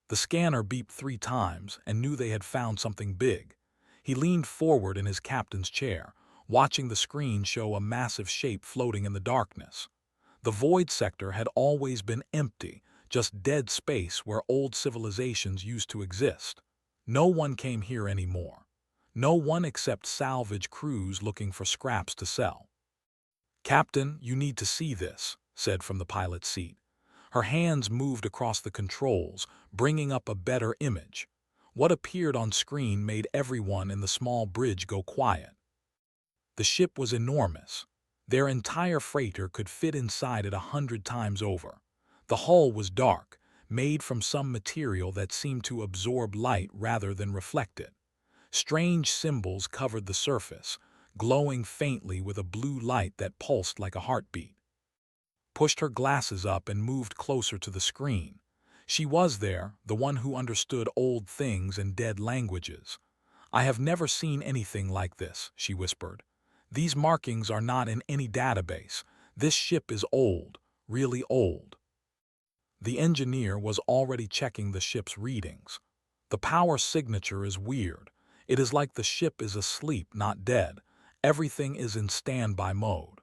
The scanner beeped 3 times and knew they had found something big. He leaned forward in his captain's chair, watching the screen show a massive shape floating in the darkness. The void sector had always been empty, just dead space where old civilizations used to exist. No one came here anymore. No one except salvage crews looking for scraps to sell. "Captain, you need to see this," said from the pilot's seat. Her hands moved across the controls, bringing up a better image. What appeared on screen made everyone in the small bridge go quiet. The ship was enormous. Their entire freighter could fit inside it 100 times over. The hull was dark, made from some material that seemed to absorb light rather than reflect it. Strange symbols covered the surface, glowing faintly with a blue light that pulsed like a heartbeat. Pushed her glasses up and moved closer to the screen. She was there, the one who understood old things and dead languages. "I have never seen anything like this," she whispered. "These markings are not in any database. This ship is old, really old." The engineer was already checking the ship's readings. "The power signature is weird. It is like the ship is asleep, not dead. Everything is in standby mode."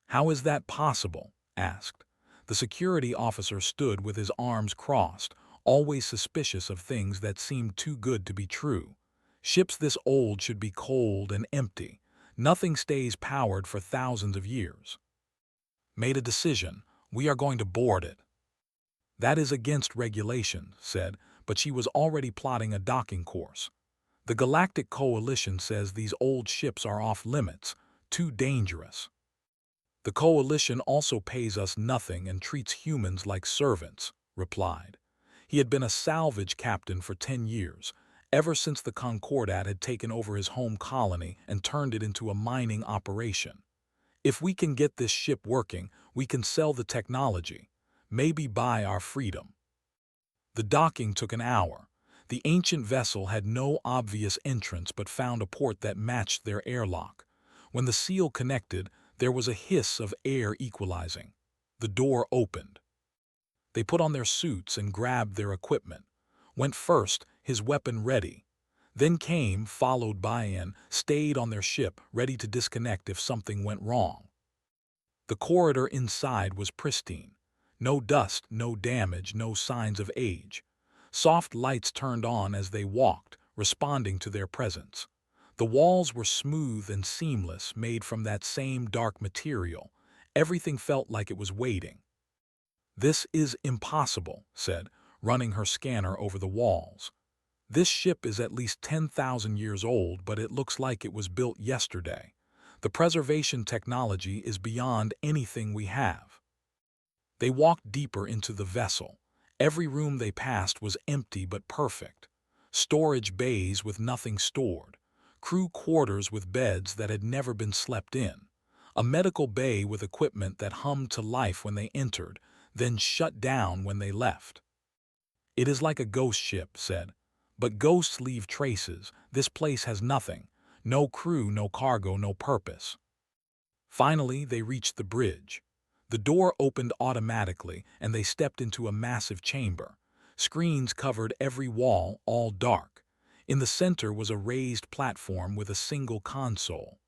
"How is that possible?" asked. The security officer stood with his arms crossed, always suspicious of things that seemed too good to be true. Ships this old should be cold and empty. Nothing stays powered for thousands of years. "Made a decision. We are going to board it." "That is against regulation," said, but she was already plotting a docking course. "The Galactic Coalition says these old ships are off limits, too dangerous." "The Coalition also pays us nothing and treats humans like servants," replied. He had been a salvage captain for 10 years, ever since the Concordat had taken over his home colony and turned it into a mining operation. "If we can get this ship working, we can sell the technology, maybe buy our freedom." The docking took an hour. The ancient vessel had no obvious entrance but found a port that matched their airlock. When the seal connected, there was a hiss of air equalizing. The door opened. They put on their suits and grabbed their equipment. Went first, his weapon ready. Then came, followed by and stayed on their ship, ready to disconnect if something went wrong. The corridor inside was pristine. No dust, no damage, no signs of age. Soft lights turned on as they walked, responding to their presence. The walls were smooth and seamless, made from that same dark material. Everything felt like it was waiting. "This is impossible," said, running her scanner over the walls. "This ship is at least 10,000 years old, but it looks like it was built yesterday. The preservation technology is beyond anything we have." They walked deeper into the vessel. Every room they passed was empty but perfect. Storage bays with nothing stored. Crew quarters with beds that had never been slept in. A medical bay with equipment that hummed to life when they entered, then shut down when they left. "It is like a ghost ship," said. "But ghosts leave traces. This place has nothing. No crew, no cargo, no purpose." Finally, they reached the bridge. The door opened automatically, and they stepped into a massive chamber. Screens covered every wall, all dark. In the center was a raised platform with a single console.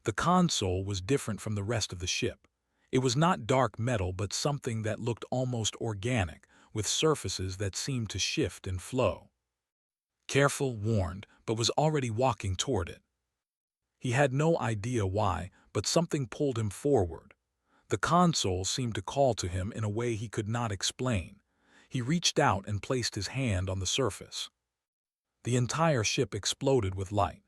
The console was different from the rest of the ship. It was not dark metal but something that looked almost organic, with surfaces that seemed to shift and flow. Careful, warned, but was already walking toward it. He had no idea why, but something pulled him forward. The console seemed to call to him in a way he could not explain. He reached out and placed his hand on the surface. The entire ship exploded with light.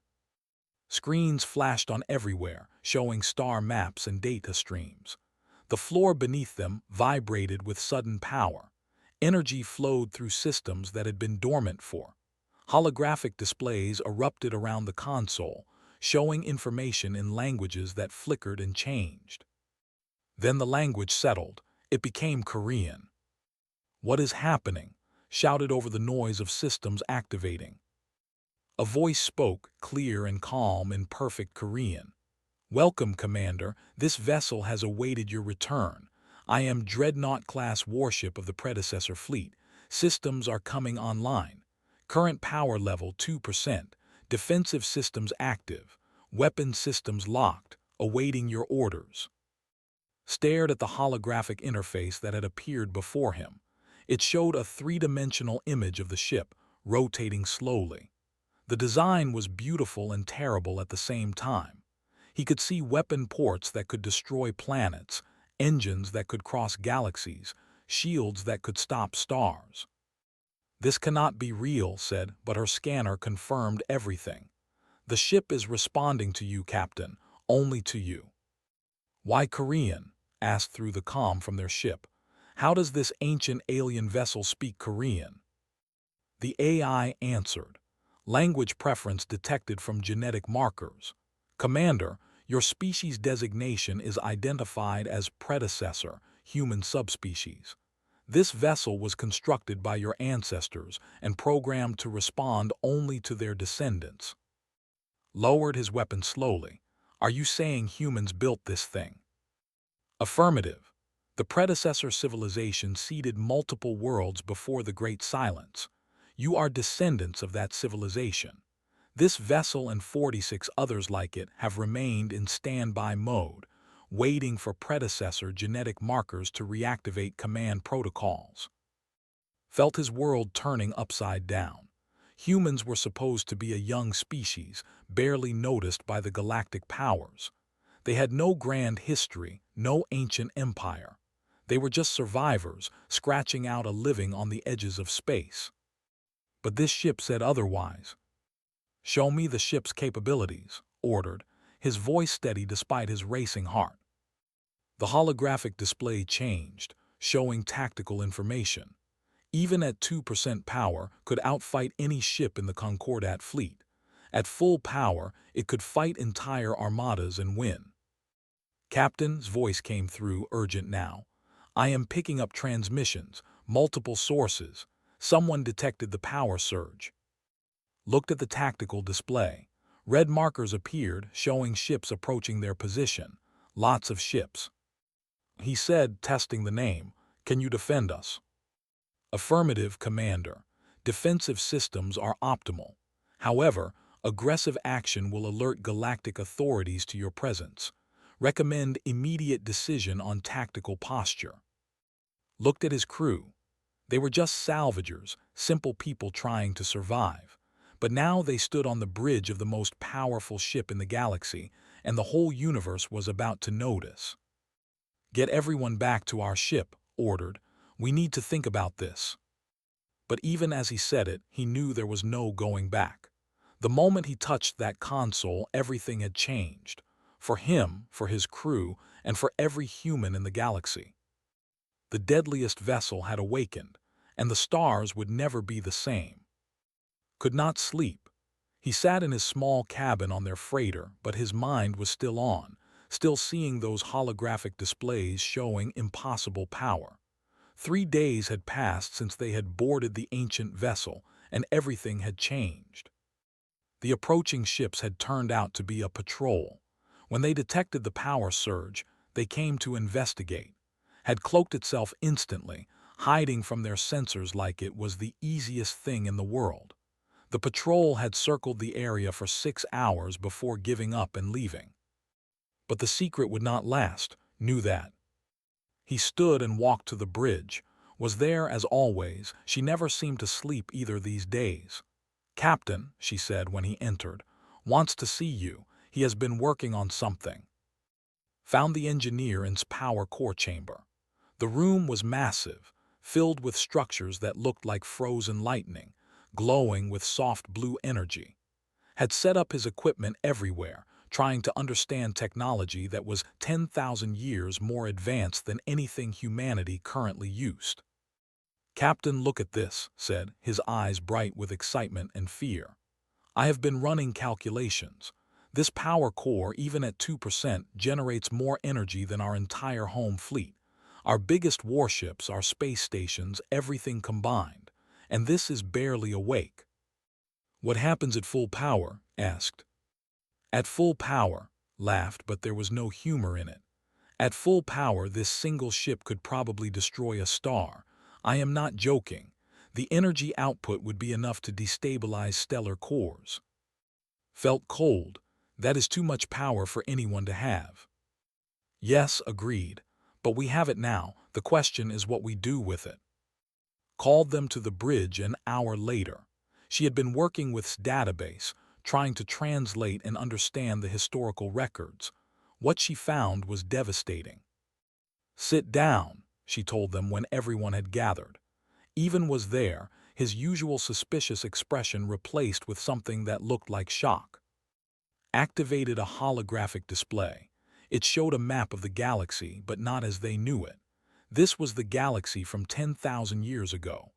Screens flashed on everywhere, showing star maps and data streams. The floor beneath them vibrated with sudden power. Energy flowed through systems that had been dormant for. Holographic displays erupted around the console, showing information in languages that flickered and changed. Then the language settled. It became Korean. "What is happening?" shouted over the noise of systems activating. A voice spoke, clear and calm in perfect Korean. "Welcome, Commander. This vessel has awaited your return. I am Dreadnought-class warship of the predecessor fleet. Systems are coming online. Current power level 2%. Defensive systems active. Weapon systems locked, awaiting your orders. Stared at the holographic interface that had appeared before him. It showed a three-dimensional image of the ship, rotating slowly. The design was beautiful and terrible at the same time. He could see weapon ports that could destroy planets, engines that could cross galaxies, shields that could stop stars. "This cannot be real," said, but her scanner confirmed everything. "The ship is responding to you, Captain, only to you." "Why Korean?" asked through the comm from their ship. "How does this ancient alien vessel speak Korean?" The AI answered. "Language preference detected from genetic markers. Commander, your species designation is identified as predecessor, human subspecies. This vessel was constructed by your ancestors and programmed to respond only to their descendants." Lowered his weapon slowly. "Are you saying humans built this thing?" "Affirmative. The predecessor civilization seeded multiple worlds before the Great Silence. You are descendants of that civilization. This vessel and 46 others like it have remained in standby mode, waiting for predecessor genetic markers to reactivate command protocols." Felt his world turning upside down. Humans were supposed to be a young species, barely noticed by the galactic powers. They had no grand history, no ancient empire. They were just survivors, scratching out a living on the edges of space. But this ship said otherwise. "Show me the ship's capabilities," ordered, his voice steady despite his racing heart. The holographic display changed, showing tactical information. Even at 2% power, could outfight any ship in the Concordat fleet. At full power, it could fight entire armadas and win. Captain's voice came through, urgent now. "I am picking up transmissions, multiple sources. Someone detected the power surge." Looked at the tactical display. Red markers appeared, showing ships approaching their position. Lots of ships. He said, testing the name, "Can you defend us?" "Affirmative, Commander. Defensive systems are optimal. However, aggressive action will alert galactic authorities to your presence. Recommend immediate decision on tactical posture." Looked at his crew. They were just salvagers, simple people trying to survive. But now they stood on the bridge of the most powerful ship in the galaxy, and the whole universe was about to notice. "Get everyone back to our ship," ordered. "We need to think about this." But even as he said it, he knew there was no going back. The moment he touched that console, everything had changed. For him, for his crew, and for every human in the galaxy. The deadliest vessel had awakened, and the stars would never be the same. Could not sleep. He sat in his small cabin on their freighter, but his mind was still on, still seeing those holographic displays showing impossible power. 3 days had passed since they had boarded the ancient vessel, and everything had changed. The approaching ships had turned out to be a patrol. When they detected the power surge, they came to investigate. Had cloaked itself instantly, hiding from their sensors like it was the easiest thing in the world. The patrol had circled the area for 6 hours before giving up and leaving. But the secret would not last, knew that. He stood and walked to the bridge, was there as always. She never seemed to sleep either these days. "Captain," she said when he entered, "wants to see you. He has been working on something." Found the engineer in his power core chamber. The room was massive, filled with structures that looked like frozen lightning, glowing with soft blue energy. Had set up his equipment everywhere, trying to understand technology that was 10,000 years more advanced than anything humanity currently used. "Captain, look at this," said, his eyes bright with excitement and fear. "I have been running calculations. This power core, even at 2%, generates more energy than our entire home fleet. Our biggest warships, our space stations, everything combined. And this is barely awake." "What happens at full power?" asked. "At full power," laughed, but there was no humor in it. "At full power, this single ship could probably destroy a star. I am not joking. The energy output would be enough to destabilize stellar cores. Felt cold. That is too much power for anyone to have. Yes, agreed. But we have it now. The question is what we do with it. Called them to the bridge an hour later. She had been working with database, trying to translate and understand the historical records. What she found was devastating. Sit down, she told them when everyone had gathered. Even was there, his usual suspicious expression replaced with something that looked like shock. Activated a holographic display. It showed a map of the galaxy, but not as they knew it. This was the galaxy from 10,000 years ago.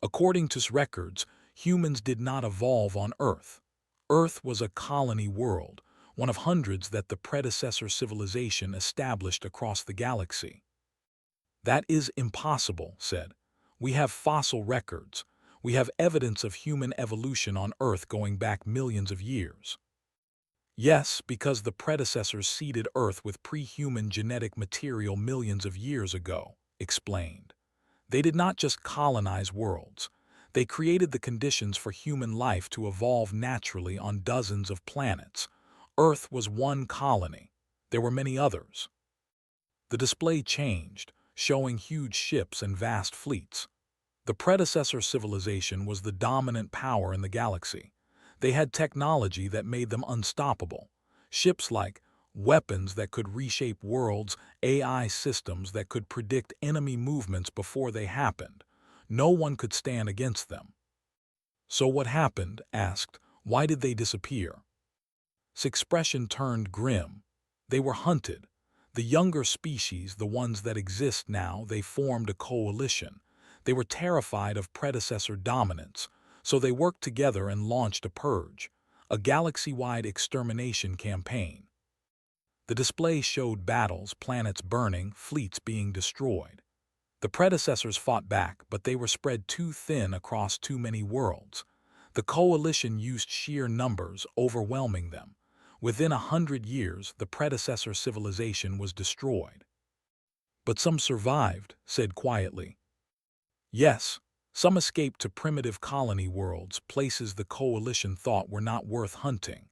According to records, humans did not evolve on Earth. Earth was a colony world, one of hundreds that the predecessor civilization established across the galaxy. That is impossible, said. We have fossil records. We have evidence of human evolution on Earth going back millions of years. Yes, because the predecessors seeded Earth with pre-human genetic material millions of years ago, explained. They did not just colonize worlds. They created the conditions for human life to evolve naturally on dozens of planets. Earth was one colony. There were many others. The display changed, showing huge ships and vast fleets. The predecessor civilization was the dominant power in the galaxy. They had technology that made them unstoppable. Ships like weapons that could reshape worlds, AI systems that could predict enemy movements before they happened. No one could stand against them. So what happened? Asked. Why did they disappear? His expression turned grim. They were hunted. The younger species, the ones that exist now, they formed a coalition. They were terrified of predecessor dominance, so they worked together and launched a purge, a galaxy-wide extermination campaign. The display showed battles, planets burning, fleets being destroyed. The predecessors fought back, but they were spread too thin across too many worlds. The coalition used sheer numbers, overwhelming them. Within 100 years, the predecessor civilization was destroyed. But some survived, said quietly. Yes, some escaped to primitive colony worlds, places the coalition thought were not worth hunting.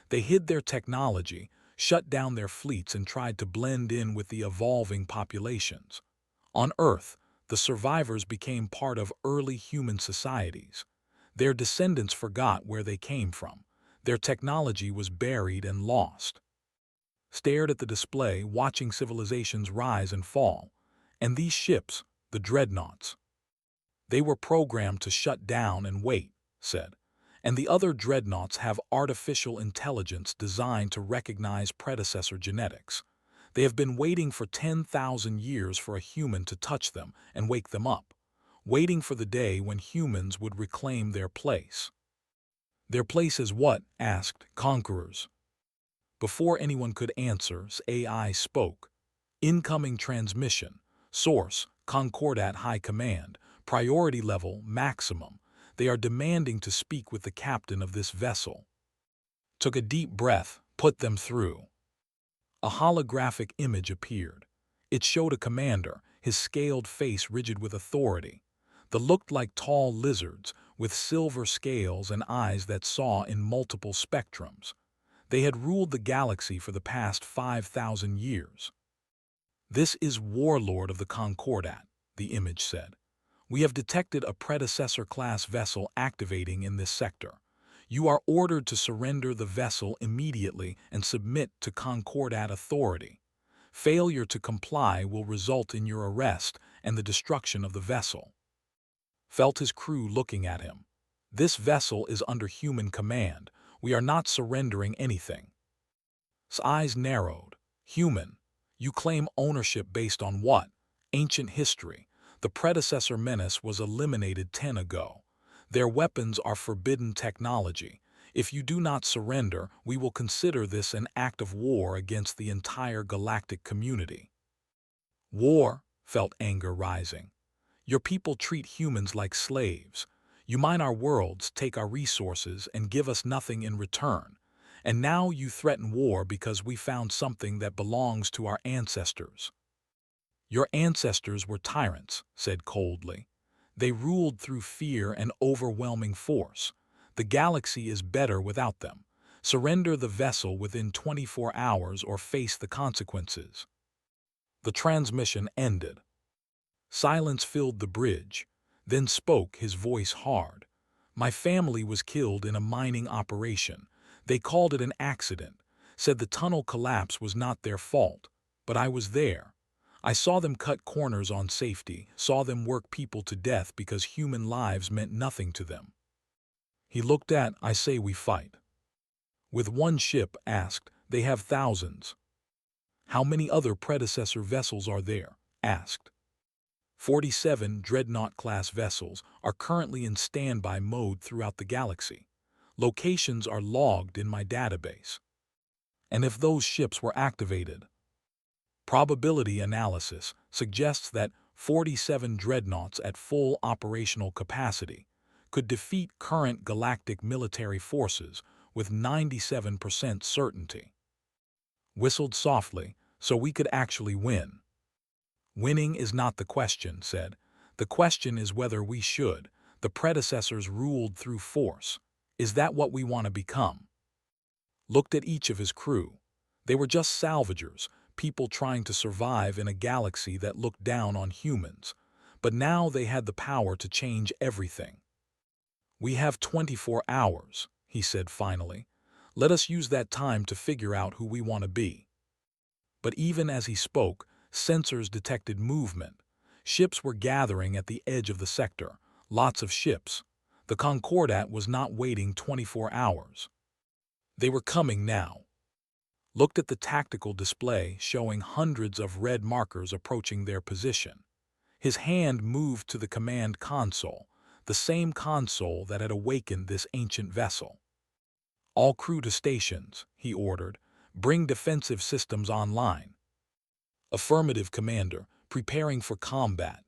They hid their technology, shut down their fleets, and tried to blend in with the evolving populations. On Earth, the survivors became part of early human societies. Their descendants forgot where they came from. Their technology was buried and lost. Stared at the display, watching civilizations rise and fall. And these ships, the dreadnoughts, they were programmed to shut down and wait, said. And the other dreadnoughts have artificial intelligence designed to recognize predecessor genetics. They have been waiting for 10,000 years for a human to touch them and wake them up, waiting for the day when humans would reclaim their place. Their place is what? Asked conquerors. Before anyone could answer, AI spoke. Incoming transmission. Source, Concordat High Command. Priority level, maximum. They are demanding to speak with the captain of this vessel. Took a deep breath, put them through. A holographic image appeared. It showed a commander, his scaled face rigid with authority. The looked like tall lizards, with silver scales and eyes that saw in multiple spectrums. They had ruled the galaxy for the past 5,000 years. This is Warlord of the Concordat, the image said. We have detected a predecessor-class vessel activating in this sector. You are ordered to surrender the vessel immediately and submit to Concordat authority. Failure to comply will result in your arrest and the destruction of the vessel. Felt his crew looking at him. This vessel is under human command. We are not surrendering anything. His eyes narrowed. Human. You claim ownership based on what? Ancient history. The predecessor menace was eliminated 10 ago. Their weapons are forbidden technology. If you do not surrender, we will consider this an act of war against the entire galactic community. War, felt anger rising. Your people treat humans like slaves. You mine our worlds, take our resources, and give us nothing in return. And now you threaten war because we found something that belongs to our ancestors. Your ancestors were tyrants, said coldly. They ruled through fear and overwhelming force. The galaxy is better without them. Surrender the vessel within 24 hours or face the consequences. The transmission ended. Silence filled the bridge. Then spoke, his voice hard. My family was killed in a mining operation. They called it an accident, said the tunnel collapse was not their fault. But I was there. I saw them cut corners on safety, saw them work people to death because human lives meant nothing to them. He looked at, I say we fight. With one ship, asked, they have thousands. How many other predecessor vessels are there? Asked. 47 Dreadnought-class vessels are currently in standby mode throughout the galaxy. Locations are logged in my database. And if those ships were activated, probability analysis suggests that 47 dreadnoughts at full operational capacity could defeat current galactic military forces with 97% certainty. Whistled softly, so we could actually win. Winning is not the question, said. The question is whether we should. The predecessors ruled through force. Is that what we want to become? Looked at each of his crew. They were just salvagers, people trying to survive in a galaxy that looked down on humans. But now they had the power to change everything. We have 24 hours, he said finally. Let us use that time to figure out who we want to be. But even as he spoke, sensors detected movement. Ships were gathering at the edge of the sector, lots of ships. The Concordat was not waiting 24 hours. They were coming now. Looked at the tactical display showing hundreds of red markers approaching their position. His hand moved to the command console, the same console that had awakened this ancient vessel. All crew to stations, he ordered. Bring defensive systems online. Affirmative, Commander, preparing for combat.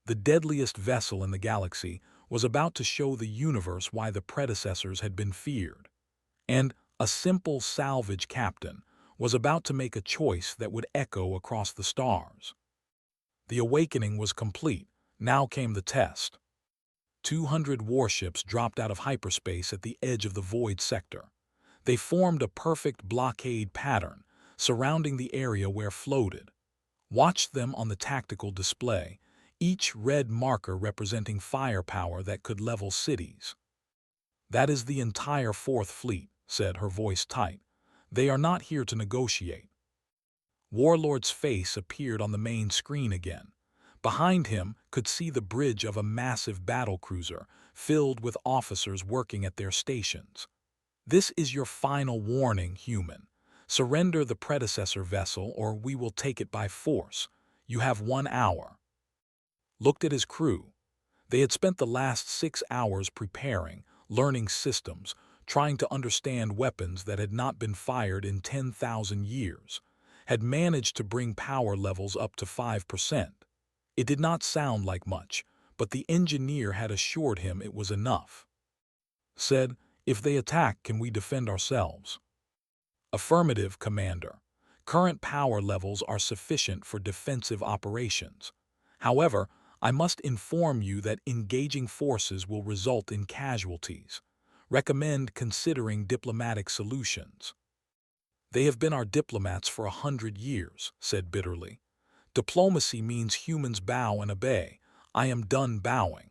The deadliest vessel in the galaxy was about to show the universe why the predecessors had been feared. And a simple salvage captain was about to make a choice that would echo across the stars. The awakening was complete. Now came the test. 200 warships dropped out of hyperspace at the edge of the void sector. They formed a perfect blockade pattern, surrounding the area where floated. Watched them on the tactical display, each red marker representing firepower that could level cities. That is the entire Fourth Fleet, said, her voice tight. They are not here to negotiate. Warlord's face appeared on the main screen again. Behind him could see the bridge of a massive battlecruiser filled with officers working at their stations. This is your final warning, human. Surrender the predecessor vessel or we will take it by force. You have 1 hour. Looked at his crew. They had spent the last 6 hours preparing, learning systems, trying to understand weapons that had not been fired in 10,000 years, had managed to bring power levels up to 5%. It did not sound like much, but the engineer had assured him it was enough. Said, if they attack, can we defend ourselves? Affirmative, Commander. Current power levels are sufficient for defensive operations. However, I must inform you that engaging forces will result in casualties. Recommend considering diplomatic solutions. They have been our diplomats for 100 years, said bitterly. Diplomacy means humans bow and obey. I am done bowing.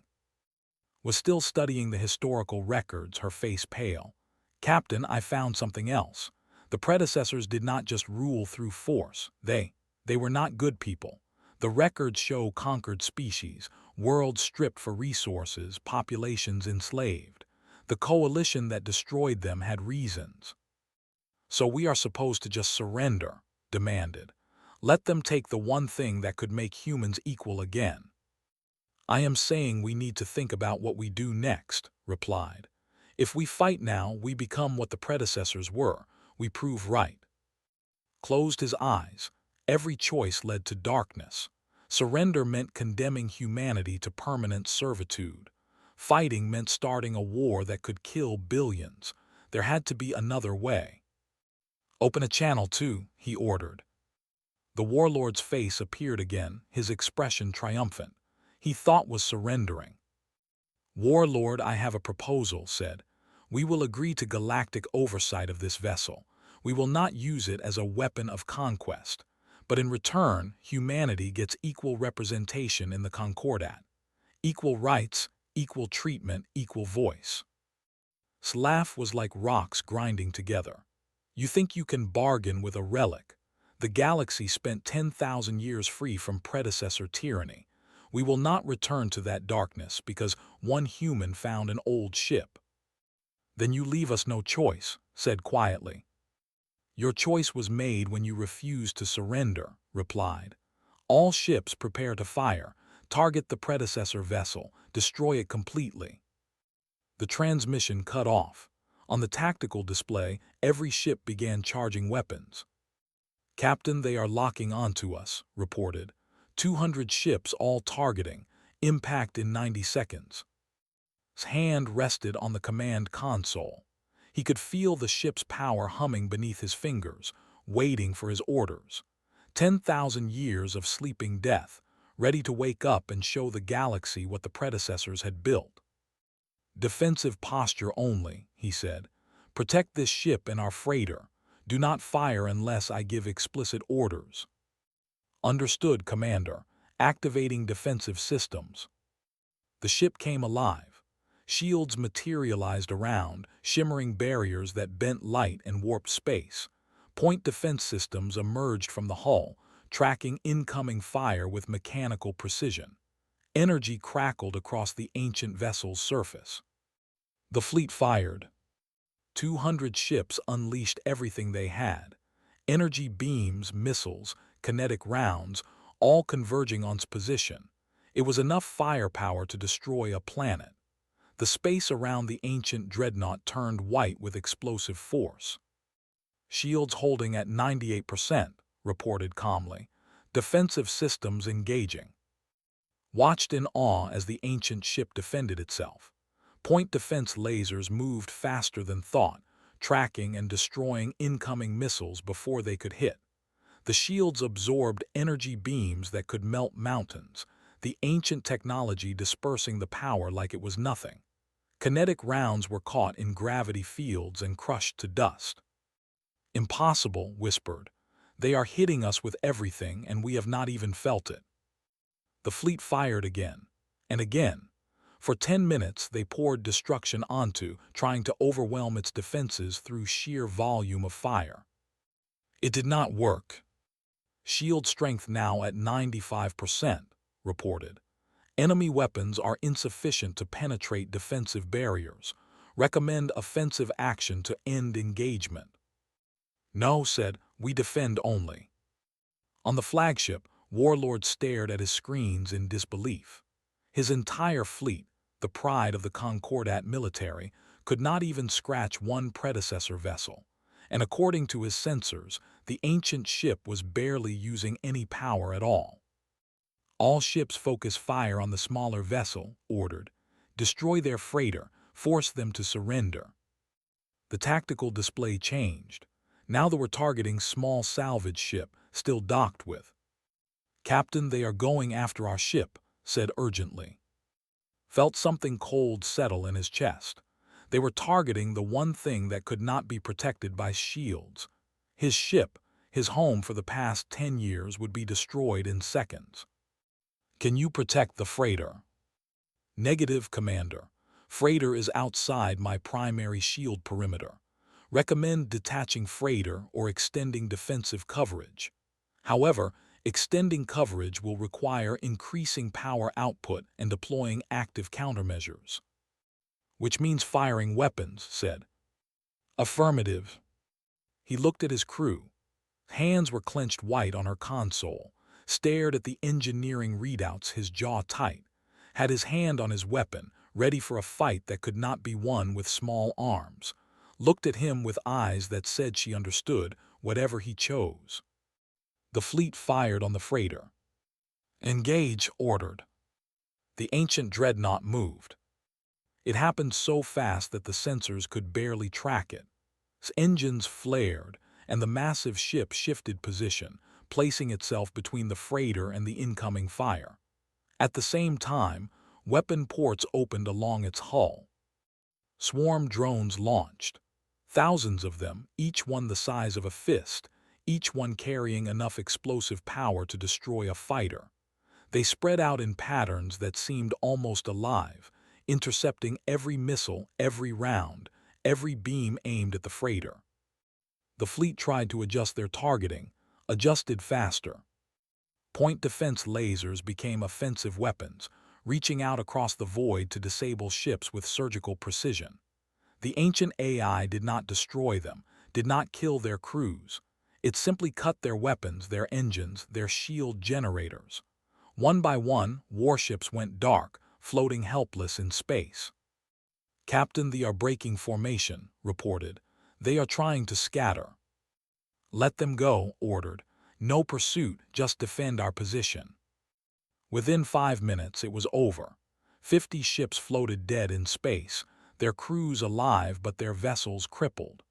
Was still studying the historical records, her face pale. Captain, I found something else. The predecessors did not just rule through force. They were not good people. The records show conquered species, worlds stripped for resources, populations enslaved. The coalition that destroyed them had reasons. So we are supposed to just surrender, demanded. Let them take the one thing that could make humans equal again. I am saying we need to think about what we do next, replied. If we fight now, we become what the predecessors were. We prove right. Closed his eyes. Every choice led to darkness. Surrender meant condemning humanity to permanent servitude. Fighting meant starting a war that could kill billions. There had to be another way. Open a channel 2, he ordered. The warlord's face appeared again, his expression triumphant. he thought was surrendering. "Warlord, I have a proposal," said. "We will agree to galactic oversight of this vessel. We will not use it as a weapon of conquest. But in return, humanity gets equal representation in the Concordat. Equal rights, equal treatment, equal voice." Slav was like rocks grinding together. "You think you can bargain with a relic? The galaxy spent 10,000 years free from predecessor tyranny. We will not return to that darkness because one human found an old ship." "Then you leave us no choice," said quietly. "Your choice was made when you refused to surrender," replied. "All ships prepare to fire. Target the predecessor vessel. Destroy it completely." The transmission cut off. On the tactical display, every ship began charging weapons. "Captain, they are locking onto us," reported. 200 ships all targeting. Impact in 90 seconds. His hand rested on the command console. He could feel the ship's power humming beneath his fingers, waiting for his orders. 10,000 years of sleeping death, ready to wake up and show the galaxy what the predecessors had built. "Defensive posture only," he said. "Protect this ship and our freighter. Do not fire unless I give explicit orders." "Understood, Commander. Activating defensive systems." The ship came alive. Shields materialized around, shimmering barriers that bent light and warped space. Point defense systems emerged from the hull, tracking incoming fire with mechanical precision. Energy crackled across the ancient vessel's surface. The fleet fired. 200 ships unleashed everything they had. Energy beams, missiles, kinetic rounds, all converging on its position. It was enough firepower to destroy a planet. The space around the ancient dreadnought turned white with explosive force. "Shields holding at 98%, reported calmly. "Defensive systems engaging." Watched in awe as the ancient ship defended itself. Point defense lasers moved faster than thought, tracking and destroying incoming missiles before they could hit. The shields absorbed energy beams that could melt mountains, the ancient technology dispersing the power like it was nothing. Kinetic rounds were caught in gravity fields and crushed to dust. "Impossible," whispered. "They are hitting us with everything and we have not even felt it." The fleet fired again, and again. For 10 minutes they poured destruction onto, trying to overwhelm its defenses through sheer volume of fire. It did not work. "Shield strength now at 95%, reported. "Enemy weapons are insufficient to penetrate defensive barriers. Recommend offensive action to end engagement." "No," said, "we defend only." On the flagship, Warlord stared at his screens in disbelief. His entire fleet, the pride of the Concordat military, could not even scratch one predecessor vessel, and according to his sensors, the ancient ship was barely using any power at all. "All ships focus fire on the smaller vessel," ordered. "Destroy their freighter, force them to surrender." The tactical display changed. Now they were targeting small salvage ship, still docked with. "Captain, they are going after our ship," said urgently. Felt something cold settle in his chest. They were targeting the one thing that could not be protected by shields. His ship, his home for the past 10 years, would be destroyed in seconds. "Can you protect the freighter?" "Negative, Commander. Freighter is outside my primary shield perimeter. Recommend detaching freighter or extending defensive coverage. However, extending coverage will require increasing power output and deploying active countermeasures." "Which means firing weapons," said. "Affirmative." He looked at his crew. Hands were clenched white on her console, stared at the engineering readouts, his jaw tight, had his hand on his weapon, ready for a fight that could not be won with small arms, looked at him with eyes that said she understood whatever he chose. The fleet fired on the freighter. "Engage," ordered. The ancient dreadnought moved. It happened so fast that the sensors could barely track it. Its engines flared, and the massive ship shifted position, placing itself between the freighter and the incoming fire. At the same time, weapon ports opened along its hull. Swarm drones launched. Thousands of them, each one the size of a fist, each one carrying enough explosive power to destroy a fighter. They spread out in patterns that seemed almost alive, intercepting every missile, every round, every beam aimed at the freighter. The fleet tried to adjust their targeting, adjusted faster. Point defense lasers became offensive weapons, reaching out across the void to disable ships with surgical precision. The ancient AI did not destroy them, did not kill their crews. It simply cut their weapons, their engines, their shield generators. One by one, warships went dark, floating helpless in space. "Captain, they are breaking formation," reported. "They are trying to scatter." "Let them go," ordered. "No pursuit, just defend our position." Within 5 minutes, it was over. 50 ships floated dead in space, their crews alive but their vessels crippled.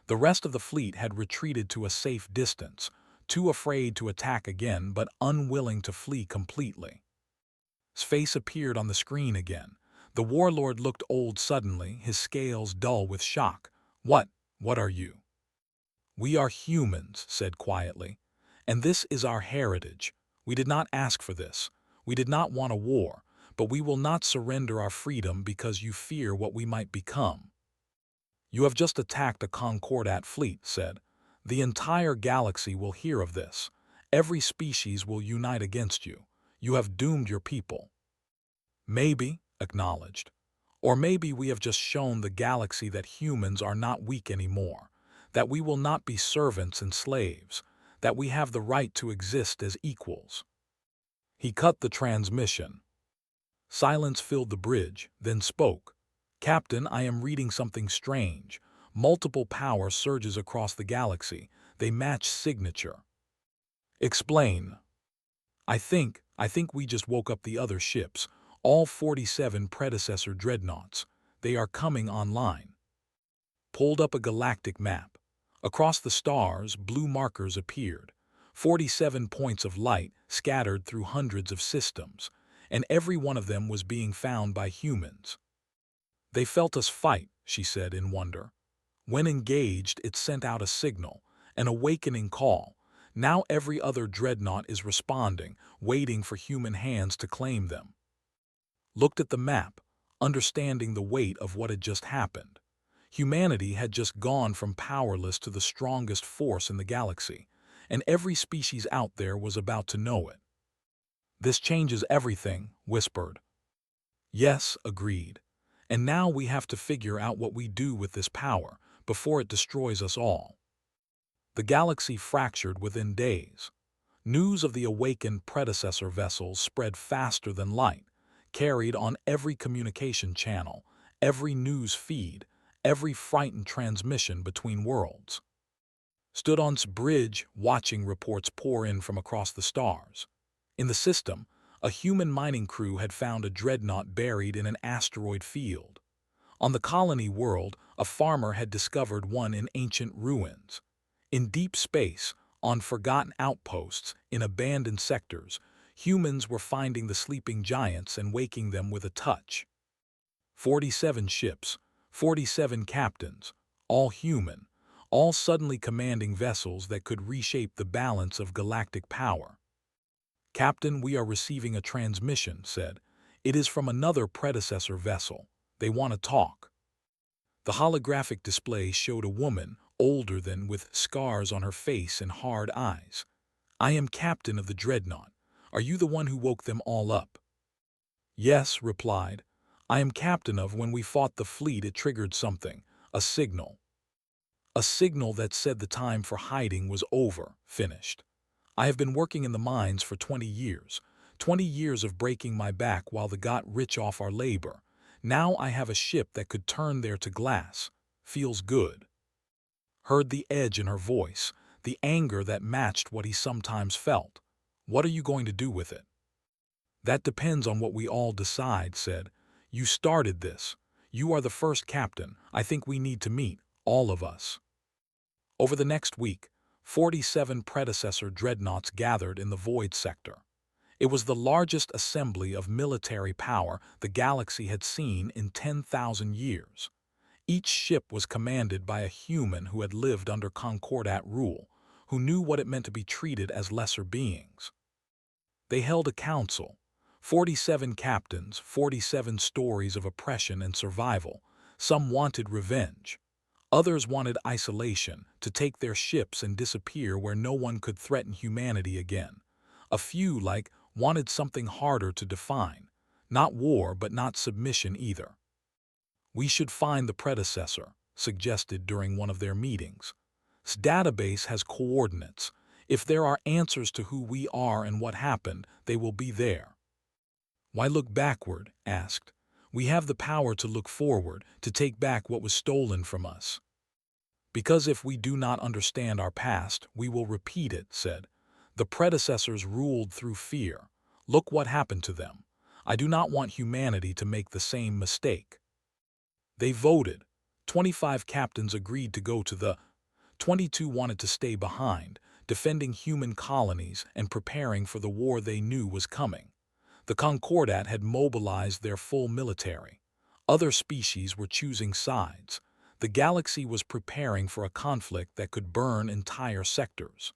The rest of the fleet had retreated to a safe distance, too afraid to attack again but unwilling to flee completely. His face appeared on the screen again. The warlord looked old suddenly, his scales dull with shock. What are you?" "We are humans," said quietly. "And this is our heritage. We did not ask for this. We did not want a war, but we will not surrender our freedom because you fear what we might become." "You have just attacked a Concordat fleet," said. "The entire galaxy will hear of this. Every species will unite against you. You have doomed your people." "Maybe," acknowledged. "Or maybe we have just shown the galaxy that humans are not weak anymore, that we will not be servants and slaves, that we have the right to exist as equals." He cut the transmission. Silence filled the bridge, then spoke. "Captain, I am reading something strange. Multiple power surges across the galaxy. They match signature." "Explain." I think we just woke up the other ships, all 47 predecessor dreadnoughts. They are coming online." Pulled up a galactic map. Across the stars, blue markers appeared. 47 points of light scattered through hundreds of systems, and every one of them was being found by humans. "They felt us fight," she said in wonder. "When engaged, it sent out a signal, an awakening call. Now every other dreadnought is responding, waiting for human hands to claim them." Looked at the map, understanding the weight of what had just happened. Humanity had just gone from powerless to the strongest force in the galaxy, and every species out there was about to know it. "This changes everything," whispered. "Yes," agreed. "And now we have to figure out what we do with this power before it destroys us all." The galaxy fractured within days. News of the awakened predecessor vessels spread faster than light, carried on every communication channel, every news feed, every frightened transmission between worlds. Stood on its bridge, watching reports pour in from across the stars. In the system, a human mining crew had found a dreadnought buried in an asteroid field. On the colony world, a farmer had discovered one in ancient ruins. In deep space, on forgotten outposts, in abandoned sectors, humans were finding the sleeping giants and waking them with a touch. 47 ships, 47 captains, all human, all suddenly commanding vessels that could reshape the balance of galactic power. "Captain, we are receiving a transmission," said. "It is from another predecessor vessel. They want to talk." The holographic display showed a woman, older than, with scars on her face and hard eyes. "I am captain of the dreadnought. Are you the one who woke them all up?" "Yes," replied. "I am captain of. When we fought the fleet, it triggered something, a signal. A signal that said the time for hiding was over, finished. I have been working in the mines for 20 years. 20 years of breaking my back while they got rich off our labor. Now I have a ship that could turn there to glass. Feels good." Heard the edge in her voice, the anger that matched what he sometimes felt. "What are you going to do with it?" "That depends on what we all decide," said. "You started this. You are the first captain. I think we need to meet, all of us." Over the next week, 47 predecessor dreadnoughts gathered in the void sector. It was the largest assembly of military power the galaxy had seen in 10,000 years. Each ship was commanded by a human who had lived under Concordat rule, who knew what it meant to be treated as lesser beings. They held a council, 47 captains, 47 stories of oppression and survival. Some wanted revenge. Others wanted isolation, to take their ships and disappear where no one could threaten humanity again. A few, wanted something harder to define. Not war, but not submission either. "We should find the predecessor," suggested during one of their meetings. "This database has coordinates. If there are answers to who we are and what happened, they will be there." "Why look backward?" asked. "We have the power to look forward, to take back what was stolen from us." "Because if we do not understand our past, we will repeat it," said. "The predecessors ruled through fear. Look what happened to them. I do not want humanity to make the same mistake." They voted. 25 captains agreed to go to the 22 wanted to stay behind, defending human colonies and preparing for the war they knew was coming. The Concordat had mobilized their full military. Other species were choosing sides. The galaxy was preparing for a conflict that could burn entire sectors.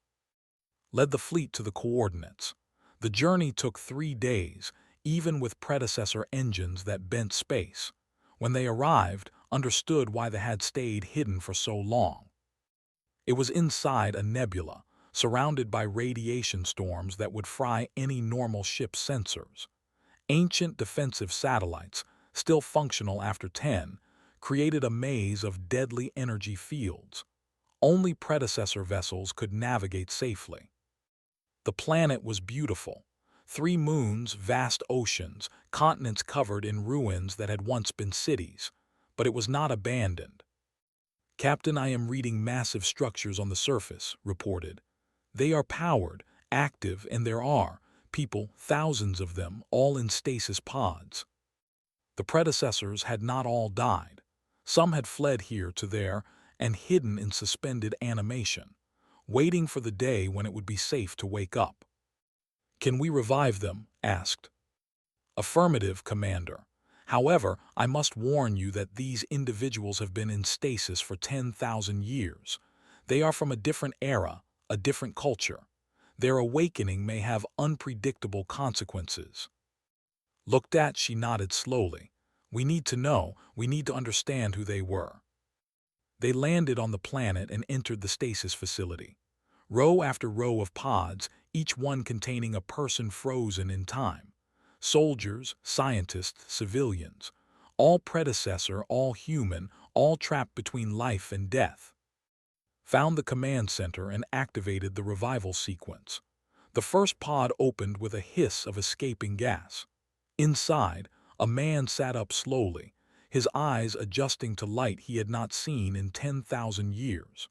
Led the fleet to the coordinates. The journey took 3 days, even with predecessor engines that bent space. When they arrived, understood why they had stayed hidden for so long. It was inside a nebula, surrounded by radiation storms that would fry any normal ship's sensors. Ancient defensive satellites, still functional after 10, created a maze of deadly energy fields. Only predecessor vessels could navigate safely. The planet was beautiful. 3 moons, vast oceans, continents covered in ruins that had once been cities. But it was not abandoned. "Captain, I am reading massive structures on the surface," reported. "They are powered, active, and there are people, thousands of them, all in stasis pods." The predecessors had not all died. Some had fled here to there and hidden in suspended animation, waiting for the day when it would be safe to wake up. "Can we revive them?" asked. "Affirmative, Commander. However, I must warn you that these individuals have been in stasis for 10,000 years. They are from a different era, a different culture. Their awakening may have unpredictable consequences." Looked at, she nodded slowly. "We need to know, we need to understand who they were." They landed on the planet and entered the stasis facility. Row after row of pods, each one containing a person frozen in time. Soldiers, scientists, civilians. All predecessor, all human, all trapped between life and death. Found the command center and activated the revival sequence. The first pod opened with a hiss of escaping gas. Inside, a man sat up slowly, his eyes adjusting to light he had not seen in 10,000 years.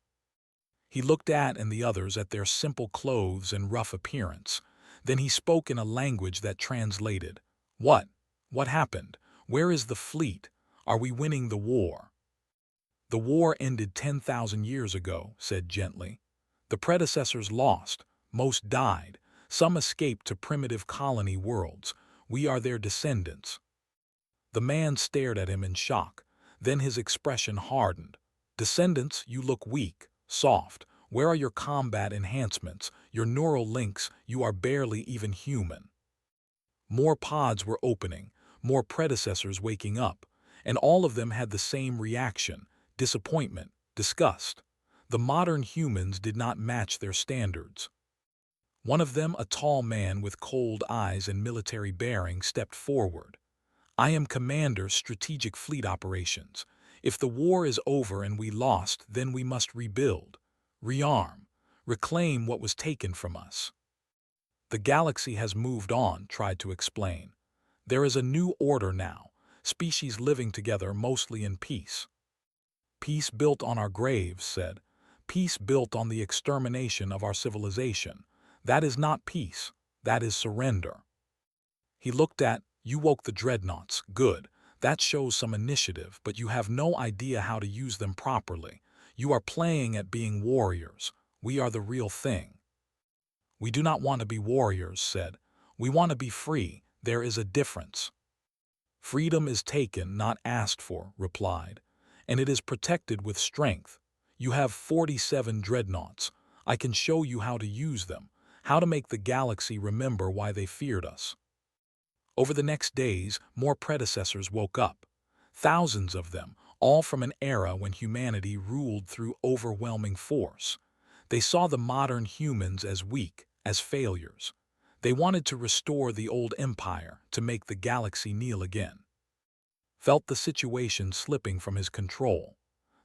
He looked at and the others at their simple clothes and rough appearance. Then he spoke in a language that translated. "What? What happened? Where is the fleet? Are we winning the war?" "The war ended 10,000 years ago," said gently. "The predecessors lost. Most died. Some escaped to primitive colony worlds. We are their descendants." The man stared at him in shock. Then his expression hardened. "Descendants, you look weak, soft. Where are your combat enhancements, your neural links? You are barely even human." More pods were opening, more predecessors waking up, and all of them had the same reaction: disappointment, disgust. The modern humans did not match their standards. One of them, a tall man with cold eyes and military bearing, stepped forward. "I am Commander, Strategic Fleet Operations. If the war is over and we lost, then we must rebuild, rearm, reclaim what was taken from us." "The galaxy has moved on," tried to explain. "There is a new order now, species living together mostly in peace." "Peace built on our graves," said. "Peace built on the extermination of our civilization. That is not peace, that is surrender." He looked at, "You woke the dreadnoughts, good. That shows some initiative, but you have no idea how to use them properly. You are playing at being warriors. We are the real thing." "We do not want to be warriors," said. We want to be free. There is a difference. Freedom is taken, not asked for, replied, and it is protected with strength. You have 47 dreadnoughts. I can show you how to use them, how to make the galaxy remember why they feared us. Over the next days, more predecessors woke up. Thousands of them, all from an era when humanity ruled through overwhelming force. They saw the modern humans as weak, as failures. They wanted to restore the old empire, to make the galaxy kneel again. Felt the situation slipping from his control.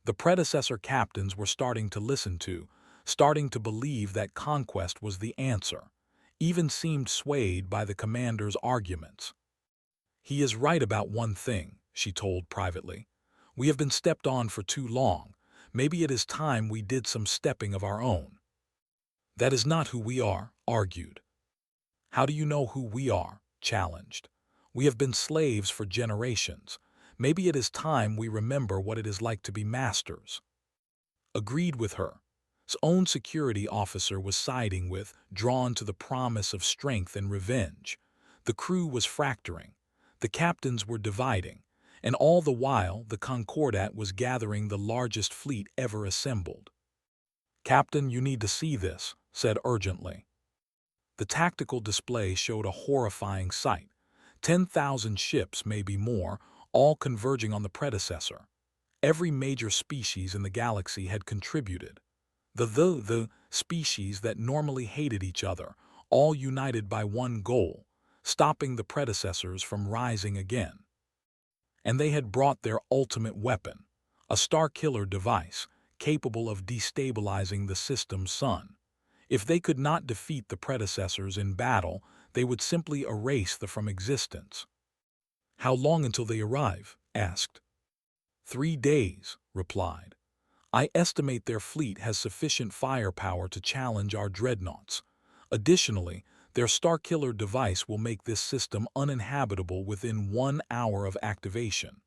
The predecessor captains were starting to listen to, starting to believe that conquest was the answer, even seemed swayed by the commander's arguments. He is right about one thing, she told privately. We have been stepped on for too long. Maybe it is time we did some stepping of our own. That is not who we are, argued. How do you know who we are? Challenged. We have been slaves for generations. Maybe it is time we remember what it is like to be masters. Agreed with her. His own security officer was siding with, drawn to the promise of strength and revenge. The crew was fracturing. The captains were dividing. And all the while, the Concordat was gathering the largest fleet ever assembled. Captain, you need to see this, said urgently. The tactical display showed a horrifying sight. 10,000 ships, maybe more, all converging on the predecessor. Every major species in the galaxy had contributed. The species that normally hated each other, all united by one goal, stopping the predecessors from rising again. And they had brought their ultimate weapon, a star-killer device capable of destabilizing the system's sun. If they could not defeat the predecessors in battle, they would simply erase them from existence. How long until they arrive? Asked. 3 days, replied. I estimate their fleet has sufficient firepower to challenge our dreadnoughts. Additionally, their Starkiller device will make this system uninhabitable within 1 hour of activation.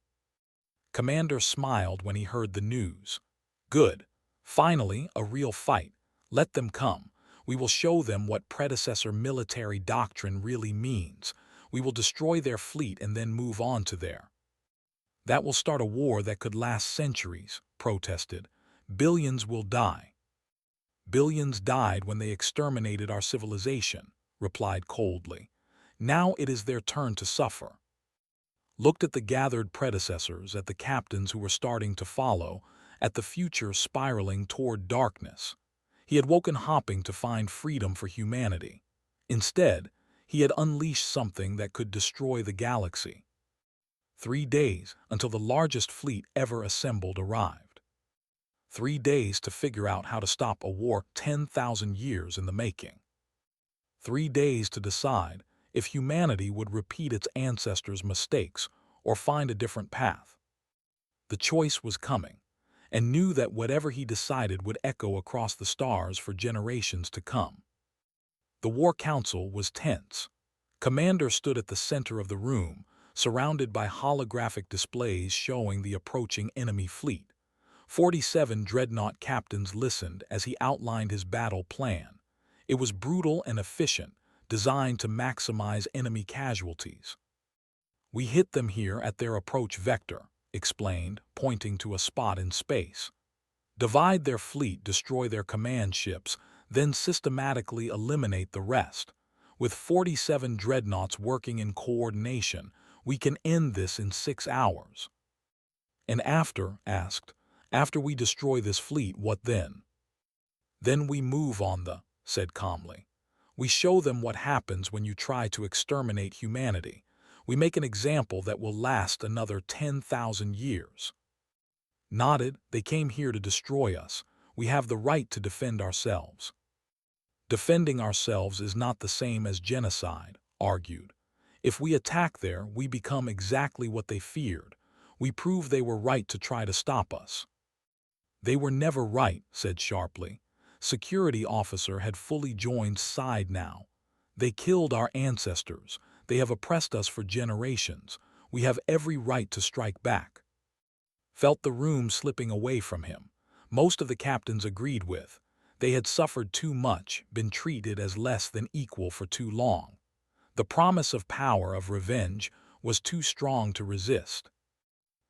Commander smiled when he heard the news. Good. Finally, a real fight. Let them come. We will show them what predecessor military doctrine really means. We will destroy their fleet and then move on to their. That will start a war that could last centuries, protested. Billions will die. Billions died when they exterminated our civilization, replied coldly. Now it is their turn to suffer. Looked at the gathered predecessors, at the captains who were starting to follow, at the future spiraling toward darkness. He had woken hopping to find freedom for humanity. Instead, he had unleashed something that could destroy the galaxy. 3 days until the largest fleet ever assembled arrived. 3 days to figure out how to stop a war 10,000 years in the making. 3 days to decide if humanity would repeat its ancestors' mistakes or find a different path. The choice was coming, and knew that whatever he decided would echo across the stars for generations to come. The War Council was tense. Commander stood at the center of the room, surrounded by holographic displays showing the approaching enemy fleet. 47 dreadnought captains listened as he outlined his battle plan. It was brutal and efficient, designed to maximize enemy casualties. We hit them here at their approach vector, explained, pointing to a spot in space. Divide their fleet, destroy their command ships, then systematically eliminate the rest. With 47 dreadnoughts working in coordination, we can end this in 6 hours. And after, asked, after we destroy this fleet, what then? Then we move on said calmly. We show them what happens when you try to exterminate humanity. We make an example that will last another 10,000 years. Nodded, they came here to destroy us. We have the right to defend ourselves. Defending ourselves is not the same as genocide, argued. If we attack there, we become exactly what they feared. We prove they were right to try to stop us. They were never right, said sharply. Security officer had fully joined side now. They killed our ancestors. They have oppressed us for generations. We have every right to strike back. Felt the room slipping away from him. Most of the captains agreed with. They had suffered too much, been treated as less than equal for too long. The promise of power, of revenge, was too strong to resist.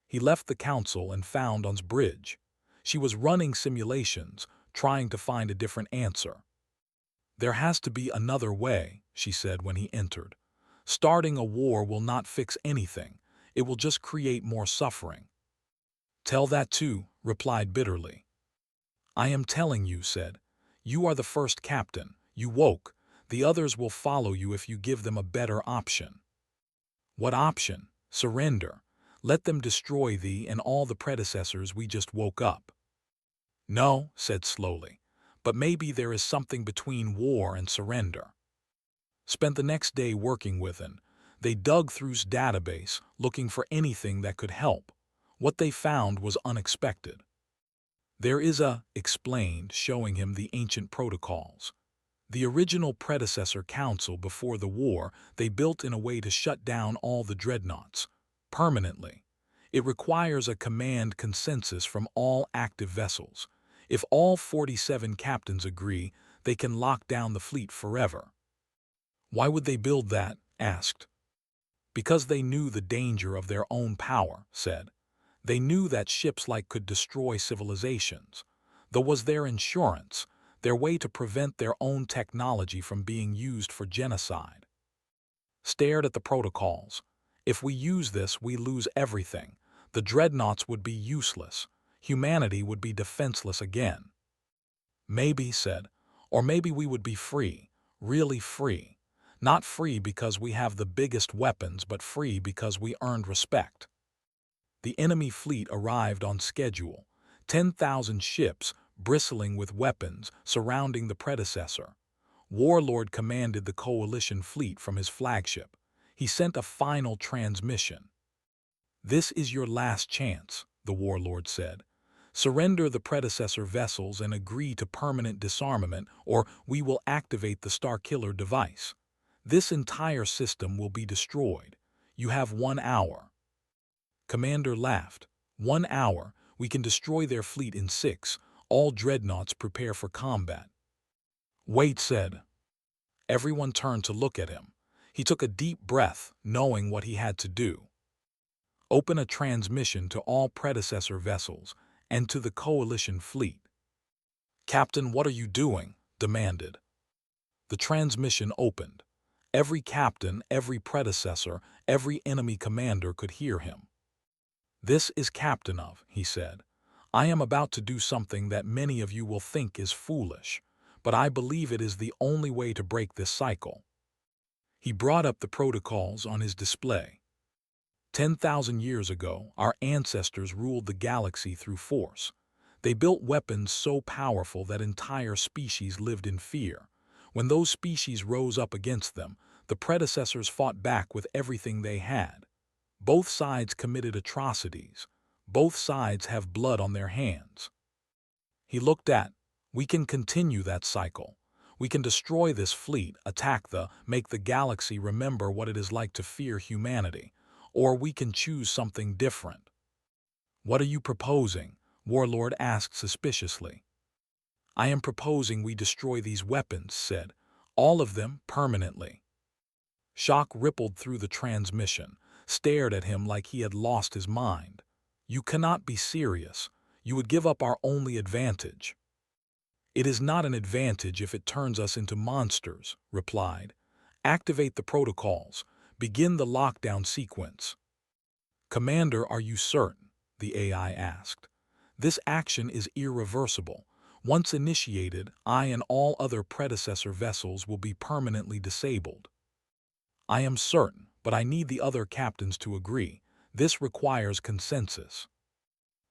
He left the council and found On's bridge. She was running simulations, trying to find a different answer. "There has to be another way," she said when he entered. "Starting a war will not fix anything. It will just create more suffering." "Tell that too," replied bitterly. "I am telling you," said. "You are the first captain. You woke. The others will follow you if you give them a better option." "What option?" "Surrender. Let them destroy thee and all the predecessors we just woke up." "No," said slowly, "but maybe there is something between war and surrender." Spent the next day working with him. They dug through his database, looking for anything that could help. What they found was unexpected. "There is a," explained, showing him the ancient protocols. "The original predecessor council before the war they built in a way to shut down all the dreadnoughts, permanently. It requires a command consensus from all active vessels. If all 47 captains agree, they can lock down the fleet forever." "Why would they build that?" asked. "Because they knew the danger of their own power," said. "They knew that ships like could destroy civilizations. That was their insurance, their way to prevent their own technology from being used for genocide." Stared at the protocols. "If we use this, we lose everything. The dreadnoughts would be useless. Humanity would be defenseless again." "Maybe," said. "Or maybe we would be free, really free. Not free because we have the biggest weapons, but free because we earned respect." The enemy fleet arrived on schedule. 10,000 ships, bristling with weapons, surrounding the predecessor. Warlord commanded the coalition fleet from his flagship. He sent a final transmission. "This is your last chance," the warlord said. "Surrender the predecessor vessels and agree to permanent disarmament, or we will activate the Starkiller device. This entire system will be destroyed. You have 1 hour." Commander laughed. 1 hour, we can destroy their fleet in 6. All dreadnoughts prepare for combat." "Wait," said. Everyone turned to look at him. He took a deep breath, knowing what he had to do. "Open a transmission to all predecessor vessels and to the coalition fleet." "Captain, what are you doing?" demanded. The transmission opened. Every captain, every predecessor, every enemy commander could hear him. "This is Captain of," he said. "I am about to do something that many of you will think is foolish, but I believe it is the only way to break this cycle." He brought up the protocols on his display. 10,000 years ago, our ancestors ruled the galaxy through force. They built weapons so powerful that entire species lived in fear. When those species rose up against them, the predecessors fought back with everything they had. Both sides committed atrocities. Both sides have blood on their hands. He looked at, "We can continue that cycle. We can destroy this fleet, make the galaxy remember what it is like to fear humanity. Or we can choose something different." "What are you proposing?" Warlord asked suspiciously. "I am proposing we destroy these weapons," said. "All of them, permanently." Shock rippled through the transmission, stared at him like he had lost his mind. "You cannot be serious. You would give up our only advantage." "It is not an advantage if it turns us into monsters," replied. "Activate the protocols. Begin the lockdown sequence." "Commander, are you certain?" the AI asked. "This action is irreversible. Once initiated, I and all other predecessor vessels will be permanently disabled." "I am certain, but I need the other captains to agree. This requires consensus."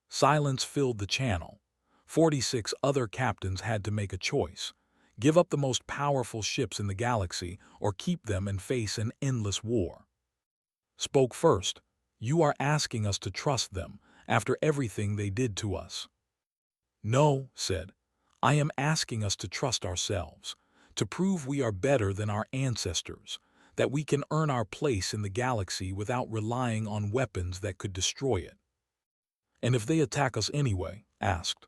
Silence filled the channel. 46 other captains had to make a choice. Give up the most powerful ships in the galaxy, or keep them and face an endless war. Spoke first. "You are asking us to trust them, after everything they did to us." "No," said. "I am asking us to trust ourselves, to prove we are better than our ancestors, that we can earn our place in the galaxy without relying on weapons that could destroy it." "And if they attack us anyway?" asked.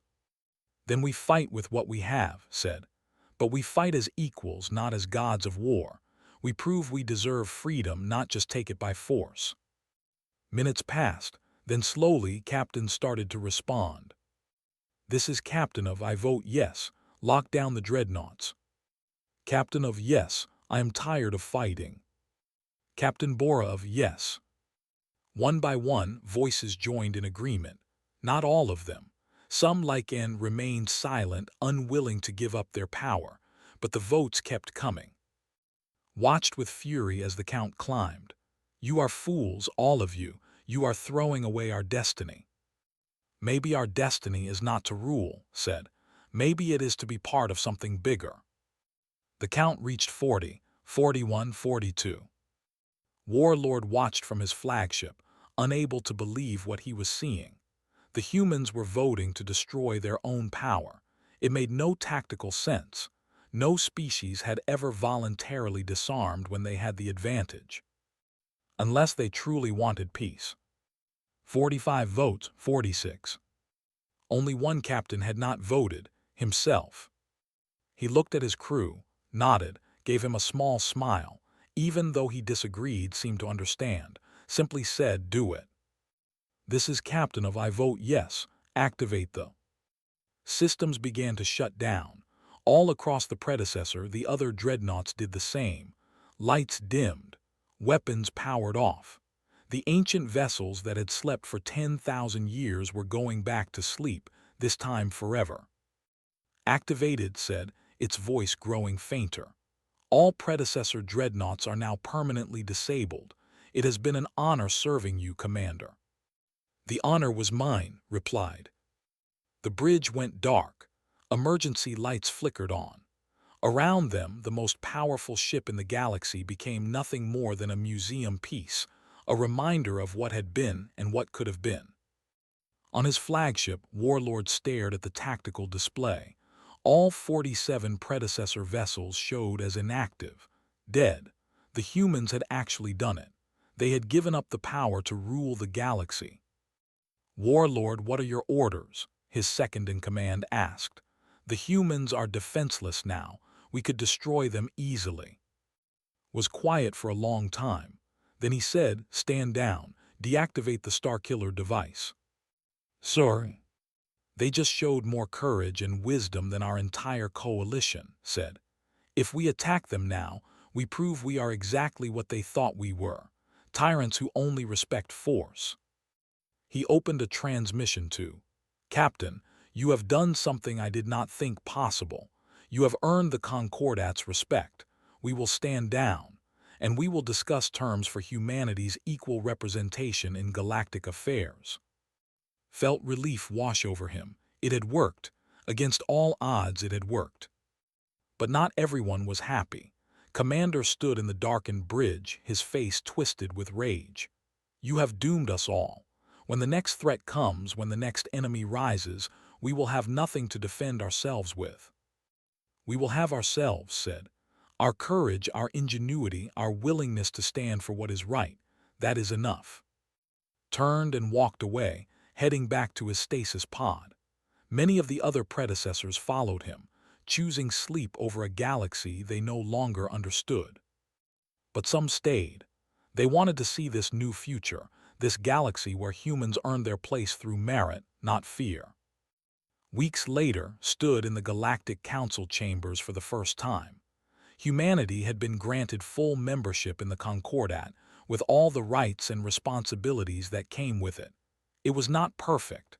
"Then we fight with what we have," said. "But we fight as equals, not as gods of war. We prove we deserve freedom, not just take it by force. Minutes passed, then slowly Captain started to respond. This is Captain of I vote yes, lock down the dreadnoughts. Captain of yes, I am tired of fighting. Captain Bora of yes. One by one, voices joined in agreement. Not all of them. Some, like N, remained silent, unwilling to give up their power, but the votes kept coming. Watched with fury as the count climbed. You are fools, all of you. You are throwing away our destiny. Maybe our destiny is not to rule, said. Maybe it is to be part of something bigger. The count reached 40, 41, 42. Warlord watched from his flagship, unable to believe what he was seeing. The humans were voting to destroy their own power. It made no tactical sense. No species had ever voluntarily disarmed when they had the advantage. Unless they truly wanted peace. 45 votes, 46. Only one captain had not voted, himself. He looked at his crew, nodded, gave him a small smile, even though he disagreed, seemed to understand, simply said, do it. This is Captain of I vote yes, activate the. Systems began to shut down. All across the predecessor, the other dreadnoughts did the same. Lights dimmed. Weapons powered off. The ancient vessels that had slept for 10,000 years were going back to sleep, this time forever. Activated, said, its voice growing fainter. All predecessor dreadnoughts are now permanently disabled. It has been an honor serving you, Commander. The honor was mine, replied. The bridge went dark. Emergency lights flickered on. Around them, the most powerful ship in the galaxy became nothing more than a museum piece, a reminder of what had been and what could have been. On his flagship, Warlord stared at the tactical display. All 47 predecessor vessels showed as inactive, dead. The humans had actually done it. They had given up the power to rule the galaxy. Warlord, what are your orders? His second-in-command asked. The humans are defenseless now. We could destroy them easily. Was quiet for a long time. Then he said, stand down, deactivate the Starkiller device. Sorry. They just showed more courage and wisdom than our entire coalition, said. If we attack them now, we prove we are exactly what they thought we were, tyrants who only respect force. He opened a transmission to, Captain, you have done something I did not think possible. You have earned the Concordat's respect. We will stand down, and we will discuss terms for humanity's equal representation in galactic affairs. Felt relief wash over him. It had worked. Against all odds, it had worked. But not everyone was happy. Commander stood in the darkened bridge, his face twisted with rage. You have doomed us all. When the next threat comes, when the next enemy rises, we will have nothing to defend ourselves with. We will have ourselves, said. Our courage, our ingenuity, our willingness to stand for what is right, that is enough. Turned and walked away, heading back to his stasis pod. Many of the other predecessors followed him, choosing sleep over a galaxy they no longer understood. But some stayed. They wanted to see this new future, this galaxy where humans earned their place through merit, not fear. Weeks later, stood in the Galactic Council chambers for the first time. Humanity had been granted full membership in the Concordat, with all the rights and responsibilities that came with it. It was not perfect.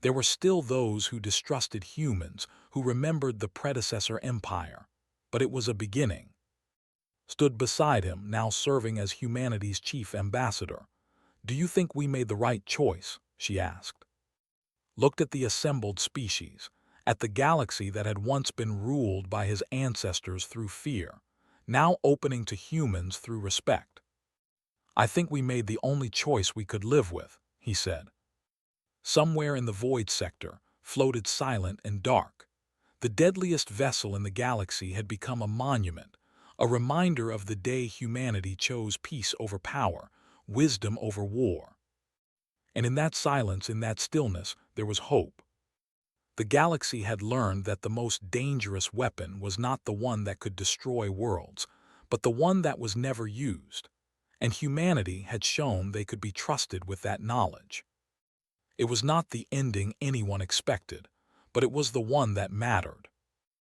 There were still those who distrusted humans, who remembered the predecessor empire. But it was a beginning. Stood beside him, now serving as humanity's chief ambassador. Do you think we made the right choice? She asked. Looked at the assembled species, at the galaxy that had once been ruled by his ancestors through fear, now opening to humans through respect. I think we made the only choice we could live with, he said. Somewhere in the void sector, floated silent and dark. The deadliest vessel in the galaxy had become a monument, a reminder of the day humanity chose peace over power, wisdom over war. And in that silence, in that stillness, there was hope. The galaxy had learned that the most dangerous weapon was not the one that could destroy worlds, but the one that was never used, and humanity had shown they could be trusted with that knowledge. It was not the ending anyone expected, but it was the one that mattered.